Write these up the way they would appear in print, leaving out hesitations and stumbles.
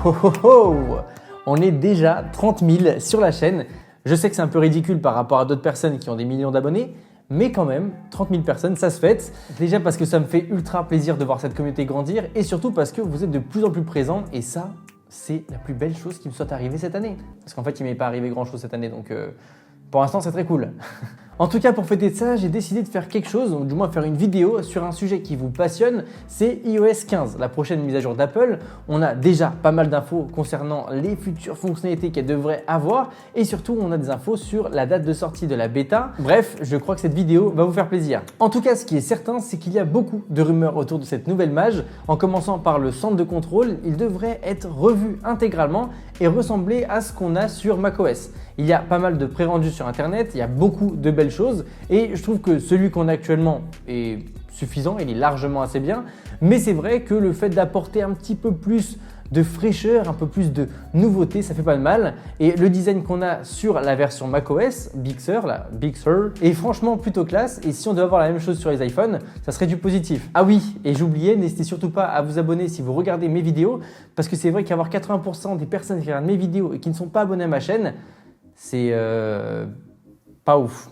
Oh oh oh! On est déjà 30 000 sur la chaîne. Je sais que c'est un peu ridicule par rapport à d'autres personnes qui ont des millions d'abonnés, mais quand même, 30 000 personnes, ça se fête. Déjà parce que ça me fait ultra plaisir de voir cette communauté grandir et surtout parce que vous êtes de plus en plus présents et ça, c'est la plus belle chose qui me soit arrivée cette année. Parce qu'en fait, il ne m'est pas arrivé grand-chose cette année, donc pour l'instant, c'est très cool. En tout cas, pour fêter ça, j'ai décidé de faire quelque chose, ou du moins faire une vidéo sur un sujet qui vous passionne, c'est iOS 15, la prochaine mise à jour d'Apple. On a déjà pas mal d'infos concernant les futures fonctionnalités qu'elle devrait avoir et surtout, on a des infos sur la date de sortie de la bêta. Bref, je crois que cette vidéo va vous faire plaisir. En tout cas, ce qui est certain, c'est qu'il y a beaucoup de rumeurs autour de cette nouvelle mage. En commençant par le centre de contrôle, il devrait être revu intégralement et ressembler à ce qu'on a sur macOS. Il y a pas mal de pré-rendus sur internet, il y a beaucoup de belles choses et je trouve que celui qu'on a actuellement est suffisant, il est largement assez bien, mais c'est vrai que le fait d'apporter un petit peu plus de fraîcheur, un peu plus de nouveauté, ça fait pas de mal. Et le design qu'on a sur la version macOS, Big Sur, est franchement plutôt classe. Et si on devait avoir la même chose sur les iPhones, ça serait du positif. Ah oui, et j'oubliais, n'hésitez surtout pas à vous abonner si vous regardez mes vidéos, parce que c'est vrai qu'avoir 80% des personnes qui regardent mes vidéos et qui ne sont pas abonnées à ma chaîne, c'est pas ouf.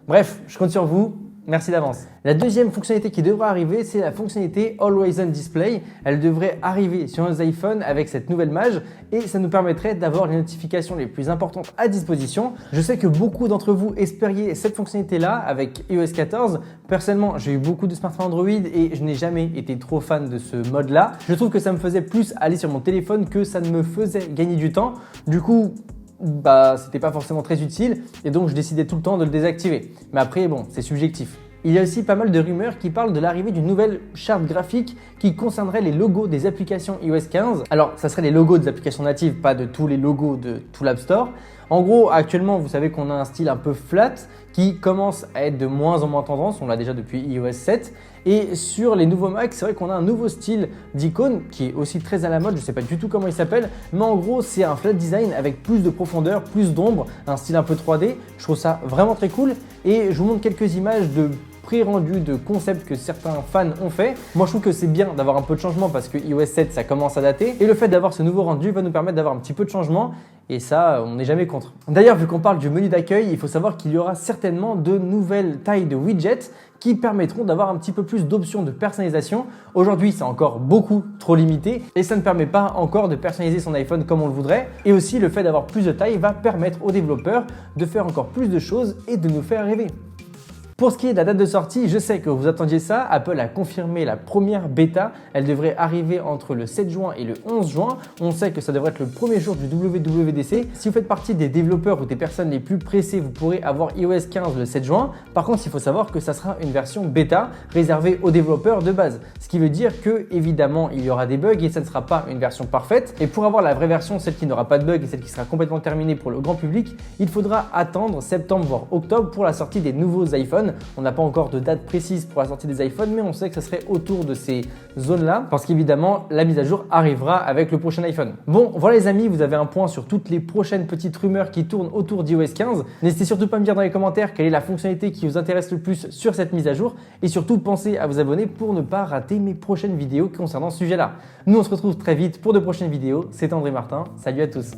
Bref, je compte sur vous. Merci d'avance. La deuxième fonctionnalité qui devra arriver, c'est la fonctionnalité Always On Display. Elle devrait arriver sur nos iPhones avec cette nouvelle mage et ça nous permettrait d'avoir les notifications les plus importantes à disposition. Je sais que beaucoup d'entre vous espériez cette fonctionnalité-là avec iOS 14. Personnellement, j'ai eu beaucoup de smartphones Android et je n'ai jamais été trop fan de ce mode-là. Je trouve que ça me faisait plus aller sur mon téléphone que ça ne me faisait gagner du temps. Du coup, c'était pas forcément très utile et donc je décidais tout le temps de le désactiver. Mais après, bon, c'est subjectif. Il y a aussi pas mal de rumeurs qui parlent de l'arrivée d'une nouvelle charte graphique qui concernerait les logos des applications iOS 15. Alors, ça serait les logos des applications natives, pas de tous les logos de tout l'App Store. En gros, actuellement, vous savez qu'on a un style un peu flat qui commence à être de moins en moins tendance. On l'a déjà depuis iOS 7. Et sur les nouveaux Mac, c'est vrai qu'on a un nouveau style d'icône qui est aussi très à la mode. Je ne sais pas du tout comment il s'appelle, mais en gros, c'est un flat design avec plus de profondeur, plus d'ombre, un style un peu 3D. Je trouve ça vraiment très cool. Et je vous montre quelques images de pré-rendu de concepts que certains fans ont fait. Moi, je trouve que c'est bien d'avoir un peu de changement parce que iOS 7, ça commence à dater. Et le fait d'avoir ce nouveau rendu va nous permettre d'avoir un petit peu de changement. Et ça, on n'est jamais contre. D'ailleurs, vu qu'on parle du menu d'accueil, il faut savoir qu'il y aura certainement de nouvelles tailles de widgets qui permettront d'avoir un petit peu plus d'options de personnalisation. Aujourd'hui, c'est encore beaucoup trop limité et ça ne permet pas encore de personnaliser son iPhone comme on le voudrait. Et aussi, le fait d'avoir plus de taille va permettre aux développeurs de faire encore plus de choses et de nous faire rêver. Pour ce qui est de la date de sortie, je sais que vous attendiez ça. Apple a confirmé la première bêta. Elle devrait arriver entre le 7 juin et le 11 juin. On sait que ça devrait être le premier jour du WWDC. Si vous faites partie des développeurs ou des personnes les plus pressées, vous pourrez avoir iOS 15 le 7 juin. Par contre, il faut savoir que ça sera une version bêta réservée aux développeurs de base. Ce qui veut dire que, évidemment, il y aura des bugs et ça ne sera pas une version parfaite. Et pour avoir la vraie version, celle qui n'aura pas de bugs et celle qui sera complètement terminée pour le grand public, il faudra attendre septembre voire octobre pour la sortie des nouveaux iPhones. On n'a pas encore de date précise pour la sortie des iPhones, mais on sait que ça serait autour de ces zones-là parce qu'évidemment, la mise à jour arrivera avec le prochain iPhone. Bon, voilà les amis, vous avez un point sur toutes les prochaines petites rumeurs qui tournent autour d'iOS 15. N'hésitez surtout pas à me dire dans les commentaires quelle est la fonctionnalité qui vous intéresse le plus sur cette mise à jour et surtout pensez à vous abonner pour ne pas rater mes prochaines vidéos concernant ce sujet-là. Nous, on se retrouve très vite pour de prochaines vidéos. C'était André Martin. Salut à tous.